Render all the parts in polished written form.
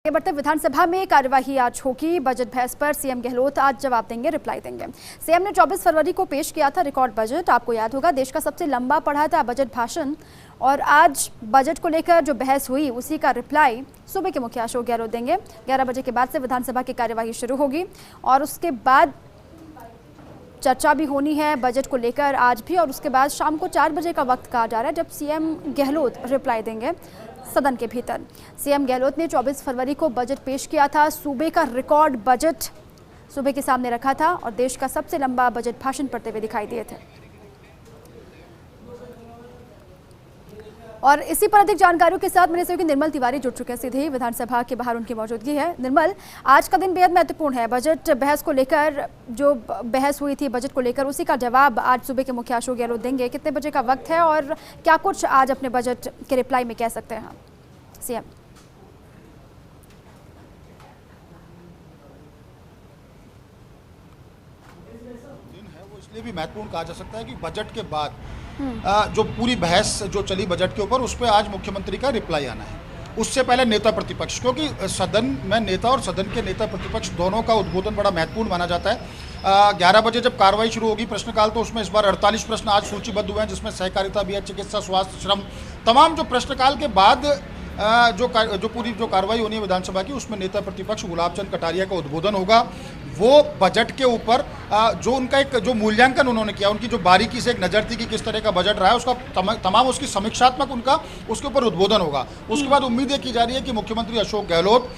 आगे बढ़ते विधानसभा में कार्यवाही आज होगी। बजट बहस पर सीएम गहलोत आज जवाब देंगे, रिप्लाई देंगे। सीएम ने 24 फरवरी को पेश किया था रिकॉर्ड बजट। आपको याद होगा देश का सबसे लंबा पढ़ा था बजट भाषण, और आज बजट को लेकर जो बहस हुई उसी का रिप्लाई सूबे के मुखिया अशोक गहलोत देंगे। 11 बजे के बाद से विधानसभा की कार्यवाही शुरू होगी और उसके बाद चर्चा भी होनी है बजट को लेकर आज भी, और उसके बाद शाम को 4 बजे का वक्त कहा जा रहा है जब सीएम गहलोत रिप्लाई देंगे सदन के भीतर। सीएम गहलोत ने 24 फरवरी को बजट पेश किया था। सूबे का रिकॉर्ड बजट सूबे के सामने रखा था और देश का सबसे लंबा बजट भाषण पढ़ते हुए दिखाई दिए थे। और इसी पर अधिक जानकारियों के साथ मेरे सहयोगी निर्मल तिवारी जुड़ चुके हैं सीधे विधानसभा के बाहर, उनकी मौजूदगी है। निर्मल, आज का दिन बेहद महत्वपूर्ण है। बजट बहस को लेकर जो बहस हुई थी बजट को लेकर, उसी का जवाब आज सूबे के मुखिया अशोक गहलोत देंगे। कितने बजे का वक्त है और क्या कुछ आज अपने बजट के रिप्लाई में कह सकते हैं सीएम? इसलिए भी महत्वपूर्ण कहा जा सकता है कि बजट के बाद जो पूरी बहस जो चली बजट के ऊपर, उस पर आज मुख्यमंत्री का रिप्लाई आना है। उससे पहले नेता प्रतिपक्ष, क्योंकि सदन में नेता और सदन के नेता प्रतिपक्ष दोनों का उद्बोधन बड़ा महत्वपूर्ण माना जाता है। 11 बजे जब कार्रवाई शुरू होगी प्रश्नकाल, तो उसमें इस बार 48 प्रश्न आज सूचीबद्ध हुए हैं, जिसमें सहकारिता भी है, चिकित्सा, स्वास्थ्य, श्रम, तमाम जो प्रश्नकाल के बाद जो पूरी जो कार्रवाई होनी है विधानसभा की, उसमें नेता प्रतिपक्ष गुलाब चंद कटारिया का उद्बोधन होगा। वो बजट के ऊपर जो उनका एक जो मूल्यांकन उन्होंने किया, उनकी जो बारीकी से एक नज़र थी कि किस तरह का बजट रहा है, उसका तमाम उसकी समीक्षात्मक उनका उसके ऊपर उद्बोधन होगा। उसके बाद उम्मीद की जा रही है कि मुख्यमंत्री अशोक गहलोत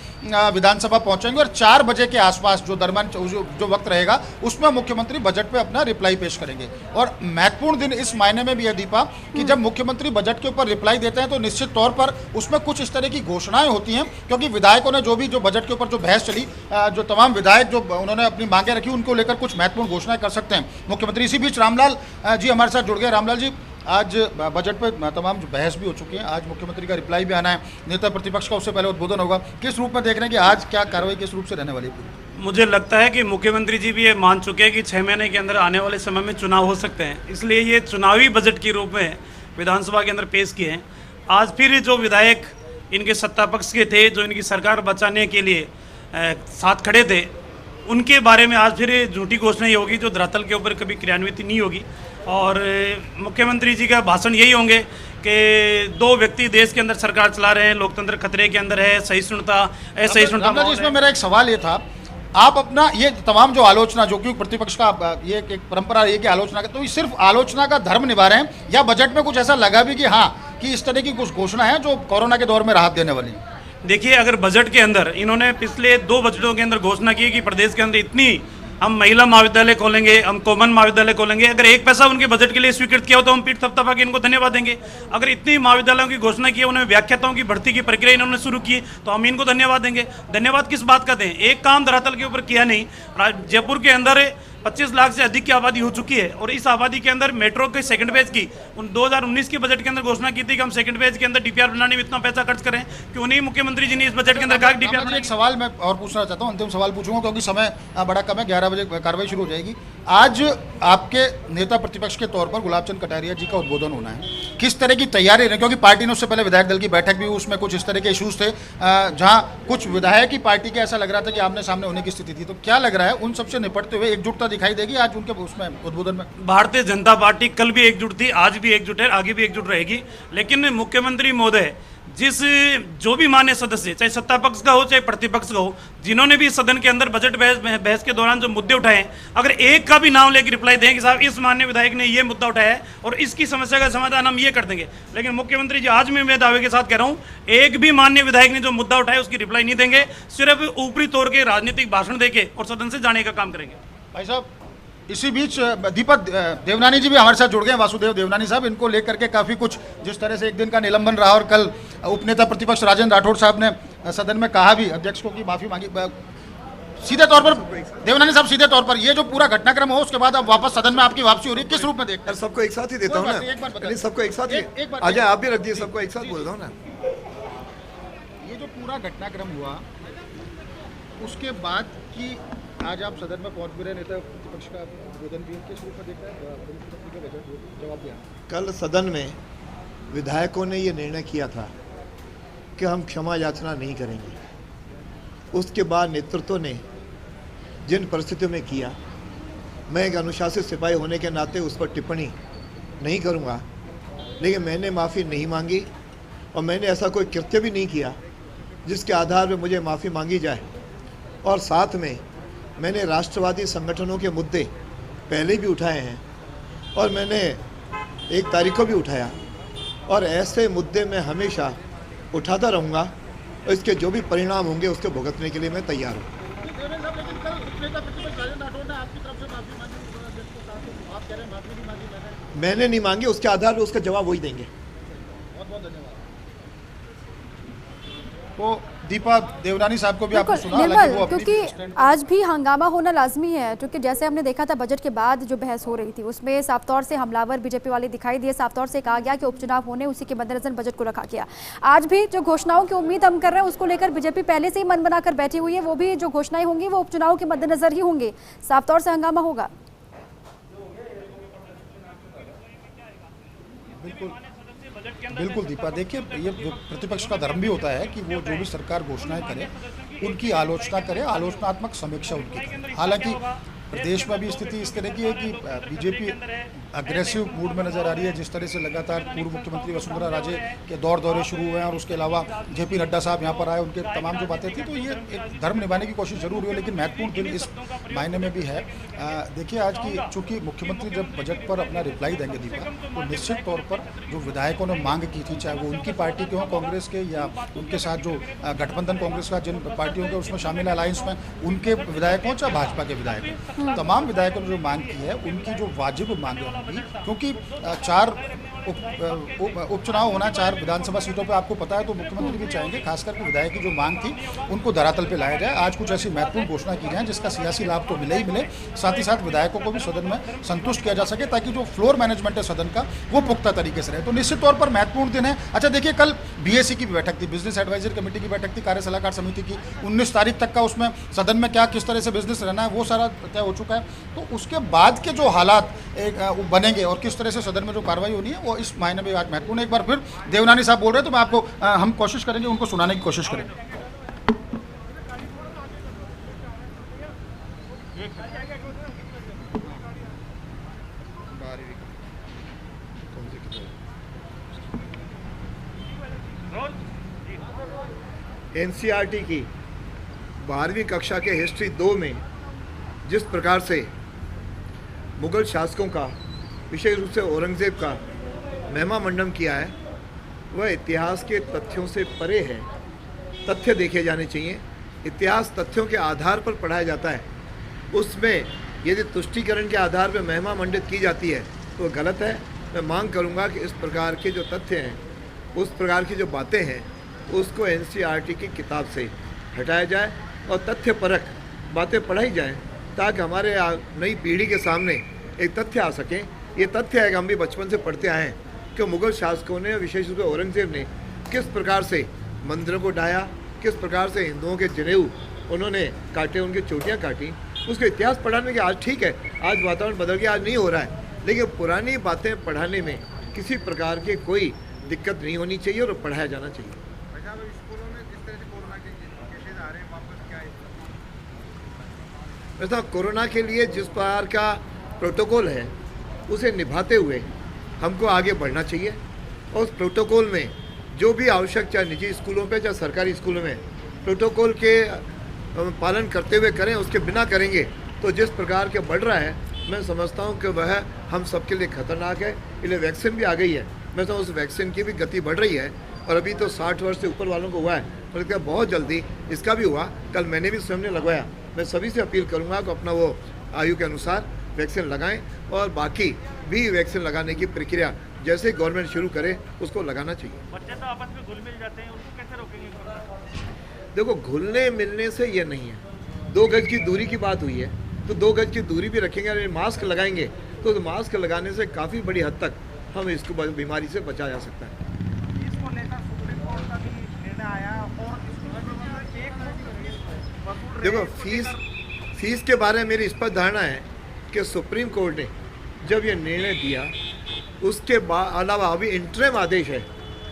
विधानसभा पहुंचेंगे और 4 बजे के आसपास जो दरमियान जो वक्त रहेगा उसमें मुख्यमंत्री बजट पे अपना रिप्लाई पेश करेंगे। और महत्वपूर्ण दिन इस मायने में भी है दीपा कि जब मुख्यमंत्री बजट के ऊपर रिप्लाई देते हैं तो निश्चित तौर पर उसमें कुछ इस तरह की घोषणाएं होती हैं, क्योंकि विधायकों ने जो बजट के ऊपर जो बहस चली, जो तमाम विधायक जो उन्होंने अपनी मांगे रखी, उनको लेकर कुछ महत्वपूर्ण घोषणाएं कर सकते हैं मुख्यमंत्री। इसी बीच रामलाल जी हमारे साथ जुड़ गए। रामलाल जी, आज बजट पे तमाम जो बहस भी हो चुकी है, आज मुख्यमंत्री का रिप्लाई भी आना है, नेता प्रतिपक्ष का उससे पहले उद्बोधन होगा। किस रूप में देख रहे हैं कि आज क्या कार्रवाई किस रूप से रहने वाली है? मुझे लगता है कि मुख्यमंत्री जी भी ये मान चुके हैं कि 6 महीने के अंदर आने वाले समय में चुनाव हो सकते हैं, इसलिए ये चुनावी बजट के रूप में विधानसभा के अंदर पेश किए हैं। आज फिर जो विधायक इनके सत्ता पक्ष के थे, जो इनकी सरकार बचाने के लिए साथ खड़े थे, उनके बारे में आज फिर झूठी घोषणा ही होगी जो धरातल के ऊपर कभी क्रियान्वित नहीं होगी। और मुख्यमंत्री जी का भाषण यही होंगे कि 2 व्यक्ति देश के अंदर सरकार चला रहे हैं, लोकतंत्र खतरे के अंदर है, सहिष्णुता असहिष्णुता। इसमें मेरा एक सवाल ये था, आप अपना ये तमाम जो आलोचना, जो कि प्रतिपक्ष का ये एक परंपरा है कि आलोचना का, तो ये सिर्फ आलोचना का धर्म निभा रहे हैं या बजट में कुछ ऐसा लगा भी कि हाँ कि इस तरह की कुछ घोषणा है जो कोरोना के दौर में राहत देने वाली है? देखिए, अगर बजट के अंदर इन्होंने पिछले 2 बजटों के अंदर घोषणा की कि प्रदेश के अंदर इतनी हम महिला महाविद्यालय खोलेंगे, हम कॉमन महाविद्यालय खोलेंगे, अगर एक पैसा उनके बजट के लिए स्वीकृत किया हो तो हम पीठ थपथपा के इनको धन्यवाद देंगे। अगर इतनी महाविद्यालयों की घोषणा की, उन्हें व्याख्याताओं की भर्ती की प्रक्रिया इन्होंने शुरू की, तो हम इनको धन्यवाद देंगे। धन्यवाद किस बात का दें? एक काम धरातल के ऊपर किया नहीं। जयपुर के अंदर 25 लाख से अधिक की आबादी हो चुकी है और इस आबादी के अंदर मेट्रो के सेकंड फेज की 2019 के बजट के अंदर घोषणा की थी कि हम सेकंड फेज के अंदर डीपीआर बनाने में इतना पैसा खर्च करें। क्यों नहीं मुख्यमंत्री जी ने इस बजट के अंदर कहा डीपीआर? एक सवाल मैं और पूछना चाहता हूं, अंतिम सवाल पूछूंगा क्योंकि समय बड़ा कम है, 11 बजे कार्रवाई शुरू हो जाएगी। आज आपके नेता प्रतिपक्ष के तौर पर गुलाब चंद कटारिया जी का उद्बोधन होना है, किस तरह की तैयारी है? क्योंकि पार्टी ने उससे पहले विधायक दल की बैठक भी, उसमें कुछ इस तरह के इशूज थे जहाँ कुछ विधायक की पार्टी के ऐसा लग रहा था कि आमने सामने होने की स्थिति थी, तो क्या लग रहा है उन सबसे निपटते हुए एकजुटता दिखाई देगी आज उनके उसमें उद्बोधन में? भारतीय जनता पार्टी कल भी एकजुट थी, आज भी एकजुट है, आगे भी एकजुट रहेगी। लेकिन मुख्यमंत्री महोदय जो भी मान्य सदस्य, चाहे सत्ता पक्ष का हो चाहे प्रतिपक्ष का हो, जिन्होंने भी सदन के अंदर बजट बहस के दौरान जो मुद्दे उठाए, अगर एक का भी नाम लेकर रिप्लाई दें कि साहब इस माननीय विधायक ने ये मुद्दा उठाया है और इसकी समस्या का समाधान हम ये कर देंगे, लेकिन मुख्यमंत्री जी आज मैं दावे के साथ कह रहा हूँ, एक भी माननीय विधायक ने जो मुद्दा उठाया उसकी रिप्लाई नहीं देंगे, सिर्फ ऊपरी तौर के राजनीतिक भाषण देके और सदन से जाने का काम करेंगे। भाई साहब, इसी बीच दीपक देवनानी जी भी हमारे साथ जुड़ गए हैं, वासुदेव देवनानी साहब। इनको लेकर के काफ़ी कुछ, जिस तरह से एक दिन का निलंबन रहा और कल उपनेता प्रतिपक्ष राजेंद्र राठौड़ साहब ने सदन में कहा भी, अध्यक्ष को की माफ़ी मांगी। सीधे तौर पर देवनानी साहब, सीधे तौर पर ये जो पूरा घटनाक्रम हो उसके बाद अब वापस सदन में आपकी वापसी हो रही है, किस रूप में देखते हैं? सबको एक साथ ही देता हूँ ना, सबको एक साथ ही आ जाए, आप भी रख दिए, सबको एक साथ बोल रहा हूँ ना। ये जो पूरा घटनाक्रम हुआ उसके बाद की आज आप सदन में पहुंच भी रहे, नेता प्रतिपक्ष का उद्बोधन भी किस रूप में देख रहे हैं? जवाब दिया कल सदन में विधायकों ने ये निर्णय किया था कि हम क्षमा याचना नहीं करेंगे। उसके बाद नेतृत्व ने जिन परिस्थितियों में किया, मैं एक अनुशासित सिपाही होने के नाते उस पर टिप्पणी नहीं करूंगा, लेकिन मैंने माफ़ी नहीं मांगी और मैंने ऐसा कोई कृत्य भी नहीं किया जिसके आधार पर मुझे माफ़ी मांगी जाए। और साथ में मैंने राष्ट्रवादी संगठनों के मुद्दे पहले भी उठाए हैं और मैंने 1 तारीख को भी उठाया, और ऐसे मुद्दे मैं हमेशा उठाता रहूँगा और इसके जो भी परिणाम होंगे उसके भुगतने के लिए मैं तैयार हूँ। मैंने नहीं मांगी, उसके आधार पर उसका जवाब वही देंगे। तो दीपा देवरानी साहब को भी आपने सुना, निर्मल, हालांकि वो अपनी क्योंकि आज भी हंगामा होना लाजमी है, क्योंकि जैसे हमने देखा था बजट के बाद जो बहस हो रही थी उसमें साफ तौर से हमलावर बीजेपी वाले दिखाई दिए। साफ तौर से कहा गया कि उपचुनाव होने, उसी के मद्देनजर बजट को रखा गया। आज भी जो घोषणाओं की उम्मीद हम कर रहे हैं उसको लेकर बीजेपी पहले से ही मन बनाकर बैठी हुई है। वो भी जो घोषणाएं होंगी वो उपचुनाव के मद्देनजर ही होंगे। साफ तौर से हंगामा होगा। बिल्कुल दीपा, देखिए ये प्रतिपक्ष का धर्म भी होता है कि वो जो भी सरकार घोषणाएं करे उनकी आलोचना करे, आलोचनात्मक समीक्षा उनकी करे। हालांकि प्रदेश में भी स्थिति इस तरह की है कि बीजेपी अग्रेसिव मूड में नजर आ रही है। जिस तरह से लगातार पूर्व मुख्यमंत्री वसुंधरा राजे के दौरे शुरू हुए हैं और उसके अलावा जेपी नड्डा साहब यहाँ पर आए, उनके तमाम जो बातें थी, तो ये एक धर्म निभाने की कोशिश जरूर हुई है। लेकिन महत्वपूर्ण दिन इस मायने में भी है, देखिए आज की चूंकि मुख्यमंत्री जब बजट पर अपना रिप्लाई देंगे दीपा, तो निश्चित तौर पर जो विधायकों ने मांग की थी, चाहे वो उनकी पार्टी के हों कांग्रेस के, या उनके साथ जो गठबंधन कांग्रेस का जिन पार्टियों के उसमें शामिल है अलायंस में, उनके विधायक हों चाहे भाजपा के विधायक हों, तमाम विधायकों ने जो मांग की है उनकी जो वाजिब मांगे होंगी, क्योंकि 4 उपचुनाव होना, 4 विधानसभा सीटों पे आपको पता है, तो मुख्यमंत्री भी चाहेंगे खासकर के विधायक की जो मांग थी उनको धरातल पे लाया जाए। आज कुछ ऐसी महत्वपूर्ण घोषणा की जाए जिसका सियासी लाभ तो मिले ही मिले, साथ ही साथ विधायकों को भी सदन में संतुष्ट किया जा सके, ताकि जो फ्लोर मैनेजमेंट है सदन का वो पुख्ता तरीके से रहे। तो निश्चित तौर पर महत्वपूर्ण दिन है। अच्छा देखिए, कल BSC की बैठक थी, बिजनेस एडवाइजरी कमेटी की बैठक थी, कार्य सलाहकार समिति की। 19 तारीख तक का उसमें सदन में क्या किस तरह से बिजनेस रहना है वो सारा तय हो चुका है। तो उसके बाद के जो हालात बनेंगे और किस तरह से सदन में जो कार्रवाई होनी है वो इस मायने में आज महत्वपूर्ण है। एक बार फिर देवनानी साहब बोल रहे हैं, तो मैं आपको हम कोशिश करेंगे उनको सुनाने की कोशिश करेंगे। NCERT की 12वीं कक्षा के हिस्ट्री 2 में जिस प्रकार से मुगल शासकों का, विशेष रूप से औरंगजेब का महिमा मंडन किया है, वह इतिहास के तथ्यों से परे है। तथ्य देखे जाने चाहिए। इतिहास तथ्यों के आधार पर पढ़ाया जाता है। उसमें यदि तुष्टीकरण के आधार पर महिमा मंडित की जाती है तो गलत है। मैं मांग करूंगा कि इस प्रकार के जो तथ्य हैं, उस प्रकार की जो बातें हैं, उसको NCERT की किताब से हटाया जाए और तथ्य परक बातें पढ़ाई जाएँ, ताकि हमारे नई पीढ़ी के सामने एक तथ्य आ सके। ये तथ्य है कि हम भी बचपन से पढ़ते आए हैं कि मुगल शासकों ने, विशेष रूप से औरंगजेब ने, किस प्रकार से मंदिरों को ढाया, किस प्रकार से हिंदुओं के जनेऊ उन्होंने काटे, उनकी चोटियाँ काटी। उसका इतिहास पढ़ाने के आज ठीक है, आज वातावरण बदल गया, आज नहीं हो रहा है, लेकिन पुरानी बातें पढ़ाने में किसी प्रकार की कोई दिक्कत नहीं होनी चाहिए और पढ़ाया जाना चाहिए। ऐसा कोरोना के लिए जिस प्रकार का प्रोटोकॉल है उसे निभाते हुए हमको आगे बढ़ना चाहिए और उस प्रोटोकॉल में जो भी आवश्यक, चाहे निजी स्कूलों पे चाहे सरकारी स्कूलों में, प्रोटोकॉल के पालन करते हुए करें। उसके बिना करेंगे तो जिस प्रकार के बढ़ रहा है, मैं समझता हूँ कि वह हम सबके लिए खतरनाक है। इसलिए वैक्सीन भी आ गई है, मैं तो उस वैक्सीन की भी गति बढ़ रही है और अभी तो 60 वर्ष से ऊपर वालों को हुआ है और इसका बहुत जल्दी इसका भी हुआ। कल मैंने भी स्वयं ने लगवाया। मैं सभी से अपील करूंगा कि अपना वो आयु के अनुसार वैक्सीन लगाएं और बाकी भी वैक्सीन लगाने की प्रक्रिया जैसे गवर्नमेंट शुरू करे उसको लगाना चाहिए। बच्चे तो आपस में घुल मिल जाते हैं, उनको कैसे रोकेंगे? देखो, घुलने मिलने से ये नहीं है। 2 गज की दूरी की बात हुई है तो 2 गज की दूरी भी रखेंगे और मास्क लगाएंगे तो मास्क लगाने से काफ़ी बड़ी हद तक हम इसको बीमारी से बचा जा सकता है। इसको लेकर सुप्रीम कोर्ट का भी निर्णय आया और देखो, फीस के बारे में मेरी स्पष्ट धारणा है कि सुप्रीम कोर्ट ने जब ये निर्णय दिया उसके अलावा अभी इंटरिम आदेश है,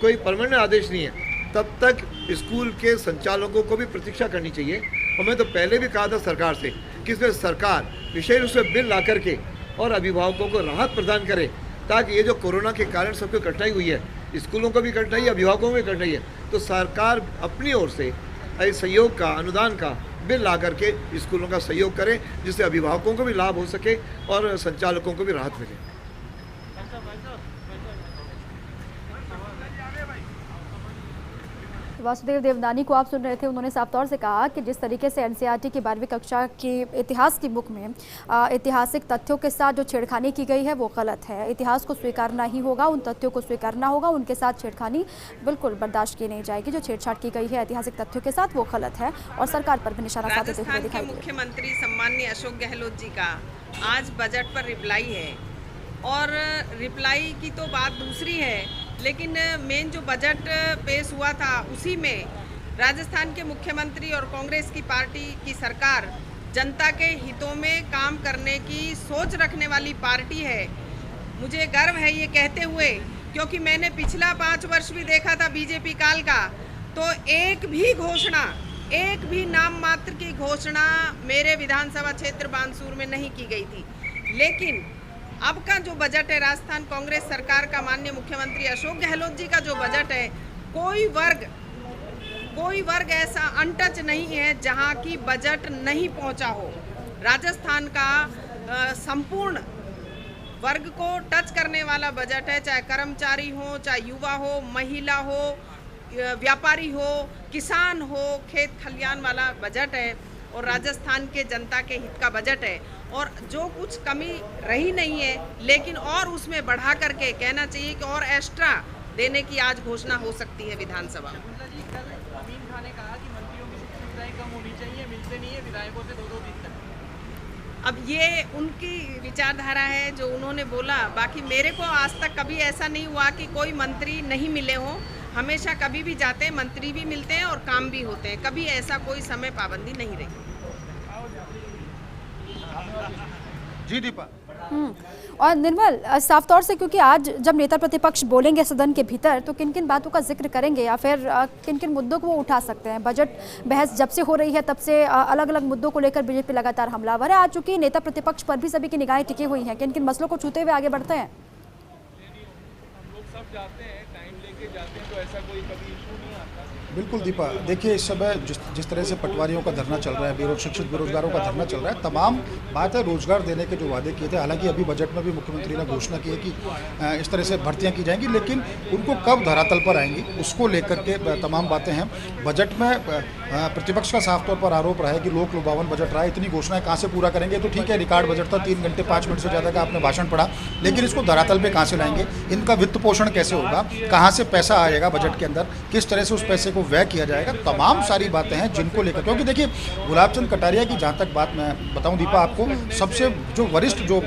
कोई परमानेंट आदेश नहीं है, तब तक स्कूल के संचालकों को भी प्रतीक्षा करनी चाहिए। और मैं तो पहले भी कहा था सरकार से कि इसमें सरकार विशेष रूप से बिल ला करके और अभिभावकों को राहत प्रदान करे, ताकि ये जो कोरोना के कारण सबको कठिनाई हुई है, स्कूलों को भी कठिनाई है, अभिभावकों को भी कठिनाई है, तो सरकार अपनी ओर से सहयोग का, अनुदान का बिल ला करके स्कूलों का सहयोग करें, जिससे अभिभावकों को भी लाभ हो सके और संचालकों को भी राहत मिले। वासुदेव देवनानी को आप सुन रहे थे। उन्होंने साफ तौर से कहा कि जिस तरीके से एनसीईआरटी की 12वीं कक्षा की इतिहास की बुक में ऐतिहासिक तथ्यों के साथ जो छेड़खानी की गई है वो गलत है। इतिहास को स्वीकारना ही होगा, उन तथ्यों को स्वीकारना होगा, उनके साथ छेड़खानी बिल्कुल बर्दाश्त की नहीं जाएगी। जो छेड़छाड़ की गई है ऐतिहासिक तथ्यों के साथ वो गलत है और सरकार पर भी निशाना साधते हुए दिखाई दे। मुख्यमंत्री सम्माननीय अशोक गहलोत जी का आज बजट पर रिप्लाई है, और रिप्लाई की तो बात दूसरी है, लेकिन मेन जो बजट पेश हुआ था उसी में राजस्थान के मुख्यमंत्री और कांग्रेस की पार्टी की सरकार जनता के हितों में काम करने की सोच रखने वाली पार्टी है। मुझे गर्व है ये कहते हुए, क्योंकि मैंने पिछला 5 वर्ष भी देखा था बीजेपी काल का, तो एक भी घोषणा, एक भी नाम मात्र की घोषणा मेरे विधानसभा क्षेत्र बानसूर में नहीं की गई थी। लेकिन अब का जो बजट है राजस्थान कांग्रेस सरकार का, माननीय मुख्यमंत्री अशोक गहलोत जी का जो बजट है, कोई वर्ग ऐसा अनटच नहीं है जहां की बजट नहीं पहुंचा हो। राजस्थान का संपूर्ण वर्ग को टच करने वाला बजट है, चाहे कर्मचारी हो, चाहे युवा हो, महिला हो, व्यापारी हो, किसान हो, खेत खलियान वाला बजट है और राजस्थान के जनता के हित का बजट है। और जो कुछ कमी रही नहीं है, लेकिन और उसमें बढ़ा करके कहना चाहिए कि और एक्स्ट्रा देने की आज घोषणा हो सकती है विधानसभा में। अमीन खान ने कहा कि मंत्रियों की सुविधाएं कम होनी चाहिए, मिलते नहीं है विधायकों से 2-2 दिन तक। अब ये उनकी विचारधारा है जो उन्होंने बोला। बाकी मेरे को आज तक कभी ऐसा नहीं हुआ कि कोई मंत्री नहीं मिले हों। हमेशा कभी भी जाते हैं, मंत्री भी मिलते हैं और काम भी होते हैं। कभी ऐसा कोई समय पाबंदी नहीं रही। जी दीपा। और निर्मल, साफ तौर से क्योंकि आज जब नेता प्रतिपक्ष बोलेंगे सदन के भीतर, तो किन किन बातों का जिक्र करेंगे या फिर किन किन मुद्दों को वो उठा सकते हैं? बजट बहस जब से हो रही है तब से अलग अलग मुद्दों को लेकर बीजेपी लगातार हमलावर है। आज चूंकि नेता प्रतिपक्ष पर भी सभी की निगाहें टिकी हुई हैं, किन किन मसलों को छूते हुए आगे बढ़ते हैं? हम लोग सब जाते हैं, टाइम लेके जाते हैं, तो ऐसा कोई कभी इशू नहीं आता। बिल्कुल दीपा, देखिए इस समय जिस तरह से पटवारियों का धरना चल रहा है, शिक्षित बेरोजगारों का धरना चल रहा है, तमाम बात है रोजगार देने के जो वादे किए थे। हालांकि अभी बजट में भी मुख्यमंत्री ने घोषणा की है कि इस तरह से भर्तियां की जाएंगी, लेकिन उनको कब धरातल पर आएंगी उसको लेकर के तमाम बातें हैं। बजट में प्रतिपक्ष का साफ तौर पर आरोप रहा है कि लोक लुभावन बजट रहा है, इतनी घोषणाएं कहाँ से पूरा करेंगे। तो ठीक है, रिकॉर्ड बजट था, 3 घंटे 5 मिनट से ज़्यादा का आपने भाषण पढ़ा, लेकिन इसको धरातल पे कहाँ से लाएंगे? इनका वित्त पोषण कैसे होगा? कहाँ से पैसा आएगा बजट के अंदर? किस तरह से उस पैसे को व्यय किया जाएगा? तमाम सारी बातें हैं जिनको लेकर, क्योंकि देखिए गुलाब चंद कटारिया की जहाँ तक बात मैं बताऊँ दीपा आपको, सबसे जो वरिष्ठ जो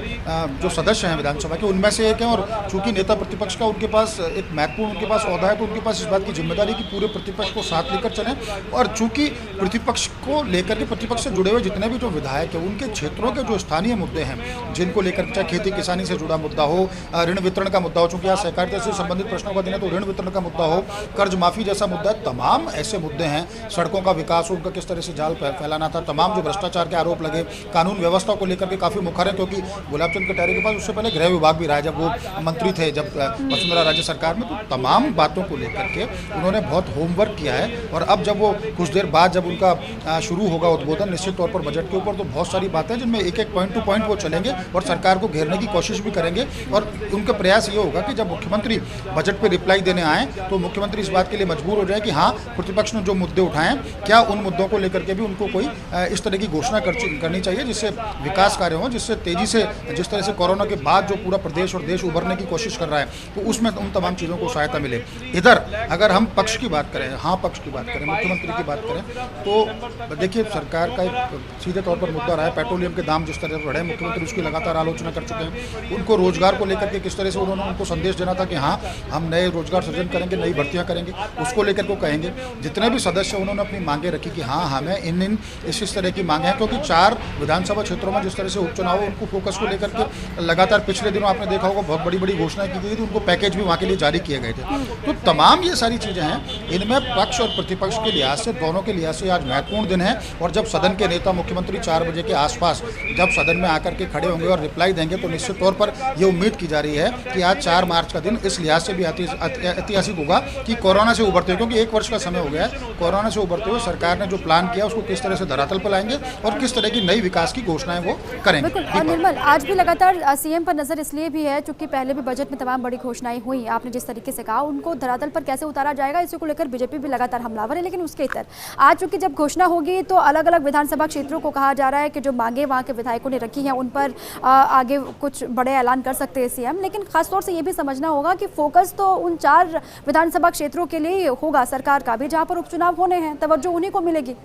सदस्य हैं विधानसभा के, उनमें से एक हैं। और चूंकि नेता प्रतिपक्ष का उनके पास एक महत्वपूर्ण उनके पास ओहदा है, तो उनके पास इस बात की जिम्मेदारी कि पूरे प्रतिपक्ष को साथ लेकर चलें। और चूंकि प्रतिपक्ष को लेकर के, प्रतिपक्ष से जुड़े हुए जितने भी जो विधायक हैं, उनके क्षेत्रों के जो स्थानीय मुद्दे हैं जिनको लेकर, चाहे खेती किसानी से जुड़ा मुद्दा हो, ऋण वितरण का मुद्दा हो, चूंकि आज सहकारिता से संबंधित प्रश्नों का दिन है, तो ऋण वितरण का मुद्दा हो, कर्ज माफी जैसा मुद्दा है, तमाम ऐसे मुद्दे हैं। सड़कों का विकास, उनका किस तरह से जाल फैलाना था, तमाम जो भ्रष्टाचार के आरोप लगे, कानून व्यवस्था को लेकर के काफ़ी मुखर है, क्योंकि गुलाब चंद कटारिया के पास उससे पहले गृह विभाग भी रहा है जब वो मंत्री थे, जब वसुंधरा राज्य सरकार में। तो तमाम बातों को लेकर के उन्होंने बहुत होमवर्क किया है। और अब जब वो कुछ देर बाद जब उनका शुरू होगा उद्बोधन निश्चित तौर पर बजट के ऊपर, तो बहुत सारी बातें जिनमें एक एक पॉइंट टू पॉइंट वो चलेंगे और सरकार को घेरने की कोशिश भी करेंगे। और उनका प्रयास ये होगा कि जब मुख्यमंत्री बजट पर रिप्लाई देने आए तो मुख्यमंत्री इस बात के लिए मजबूर हो जाए कि हाँ, प्रतिपक्ष ने जो मुद्दे उठाए, क्या उन मुद्दों को लेकर के भी उनको कोई इस तरह की घोषणा करनी चाहिए जिससे विकास कार्य हो, जिससे तेजी से, जिस तरह से कोरोना के बाद जो पूरा प्रदेश और देश उभरने की कोशिश कर रहा है, तो उसमें उन तमाम चीज़ों को सहायता मिले। इधर अगर हम पक्ष की बात करें, हाँ पक्ष की बात करें, मुख्यमंत्री की बात करें, तो देखिए सरकार का एक सीधे तौर पर मुद्दा रहा है पेट्रोलियम के दाम जिस तरह से बढ़े। मुख्यमंत्री उसकी लगातार आलोचना कर चुके हैं। उनको रोजगार को लेकर के किस तरह से उन्होंने उनको संदेश देना था कि हाँ, हम नए रोजगार सृजन करेंगे, नई भर्तियाँ करेंगे, उसको लेकर को कहेंगे। देंगे। जितने भी सदस्य उन्होंने अपनी मांगे रखी कि हाँ हमें इन इस तरह की मांगे हैं, क्योंकि 4 विधानसभा क्षेत्रों में जिस तरह से उपचुनाव हो उनको फोकस को लेकर के लगातार पिछले दिनों आपने देखा होगा बहुत बड़ी बड़ी घोषणाएं की गई थी, उनको पैकेज भी वहाँ के लिए जारी किए गए थे। तो तमाम ये सारी चीज़ें हैं, इनमें पक्ष और प्रतिपक्ष के लिहाज से दोनों के लिहाज से आज महत्वपूर्ण दिन है। और जब सदन के नेता मुख्यमंत्री 4 बजे के आसपास जब सदन में आकर के खड़े होंगे और रिप्लाई देंगे तो निश्चित तौर पर ये उम्मीद की जा रही है कि आज 4 मार्च का दिन इस लिहाज से भी ऐतिहासिक होगा कि कोरोना से उभरते हुए, क्योंकि 1 वर्ष का समय हो गया है, कोरोना से उभरते हुए सरकार ने जो प्लान किया उसको किस तरह से धरातल पर लाएंगे और किस तरह की नई विकास की घोषणाएं वो करेंगे। बिल्कुल। और निर्मल, आज भी लगातार सीएम पर नजर इसलिए भी है क्योंकि पहले भी बजट में तमाम बड़ी घोषणाएं हुई, आपने जिस तरीके से कहा उनको धरातल पर कैसे उतारा जाएगा इसी को लेकर बीजेपी भी लगातार हमलावर है। लेकिन उसके इतर आज चूंकि जब घोषणा होगी तो अलग अलग विधानसभा क्षेत्रों को कहा जा रहा है कि जो मांगे वहाँ के विधायकों ने रखी हैं उन पर आगे कुछ बड़े ऐलान कर सकते हैं सीएम। लेकिन खासतौर से ये भी समझना होगा कि फोकस तो उन 4 विधानसभा क्षेत्रों के लिए होगा सरकार का भी, जहाँ पर उपचुनाव होने हैं, तवज्जो उन्हीं को मिलेगी।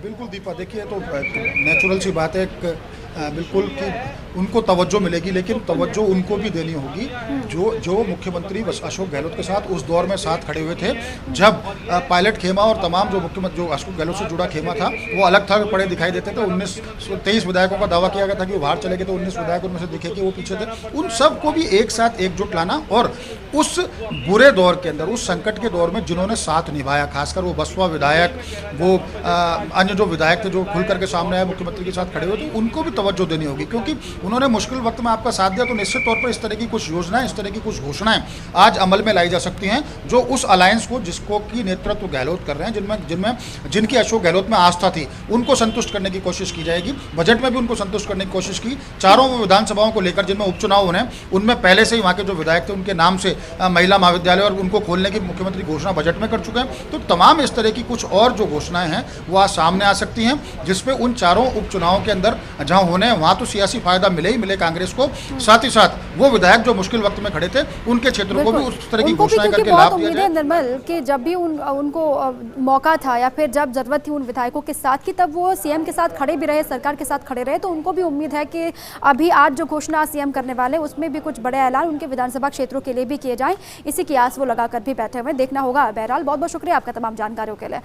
बिल्कुल दीपा, देखिए तो नेचुरल सी बात है बिल्कुल कि उनको तवज्जो मिलेगी, लेकिन तवज्जो उनको भी देनी होगी जो मुख्यमंत्री अशोक गहलोत के साथ उस दौर में साथ खड़े हुए थे जब पायलट खेमा और तमाम जो मुख्यमंत्री जो अशोक गहलोत से जुड़ा खेमा था वो अलग था पड़े दिखाई देते थे। 23 विधायकों का दावा किया गया था कि वो बाहर चले गए, तो 19 विधायक उनमें से दिखे कि वो पीछे थे। उन सबको भी एक साथ एकजुट लाना और उस बुरे दौर के अंदर, उस संकट के दौर में जिन्होंने साथ निभाया, खासकर वो बसपा विधायक, वो अन्य जो विधायक थे जो खुल करके सामने आए मुख्यमंत्री के साथ खड़े हुए, तो उनको भी तवज्जो देनी होगी, क्योंकि उन्होंने मुश्किल वक्त में आपका साथ दिया। तो निश्चित तौर पर इस तरह की कुछ योजनाएं, इस तरह की कुछ घोषणाएं आज अमल में लाई जा सकती हैं जो उस अलायंस को जिसको की नेतृत्व गहलोत कर रहे हैं, जिनकी अशोक गहलोत में आस्था थी, उनको संतुष्ट करने की कोशिश की जाएगी। बजट में भी उनको संतुष्ट करने की कोशिश की। 4 विधानसभाओं को लेकर जिनमें उपचुनाव होने उनमें पहले से ही वहाँ के जो विधायक थे उनके नाम से महिला महाविद्यालय और उनको खोलने की मुख्यमंत्री घोषणा बजट में कर चुके हैं। तो तमाम इस तरह की कुछ और जो घोषणाएं हैं वो आज सामने आ सकती हैं, जिसपे उन 4 उपचुनावों के अंदर जहां होने हैं वहां तो सियासी फायदा मिले ही मिले कांग्रेस को, साथ ही साथ वो विधायक जो मुश्किल वक्त में खड़े थे उनके क्षेत्रों को भी उस तरह की घोषणाएं करके लाभ दिया जाए। निर्मल कि जब भी उनको मौका था या फिर जब जरूरत थी उन विधायकों के साथ की, तब वो सीएम के साथ खड़े भी रहे, सरकार के साथ खड़े रहे। तो उनको भी उम्मीद है कि अभी आज जो घोषणा सीएम करने वाले उसमें भी कुछ बड़े ऐलान उनके विधानसभा क्षेत्रों के लिए भी किए जाएं, इसी की आस वो लगाकर भी बैठे हुए। देखना होगा। बहरहाल बहुत बहुत शुक्रिया आपका तमाम जानकारियों के लिए।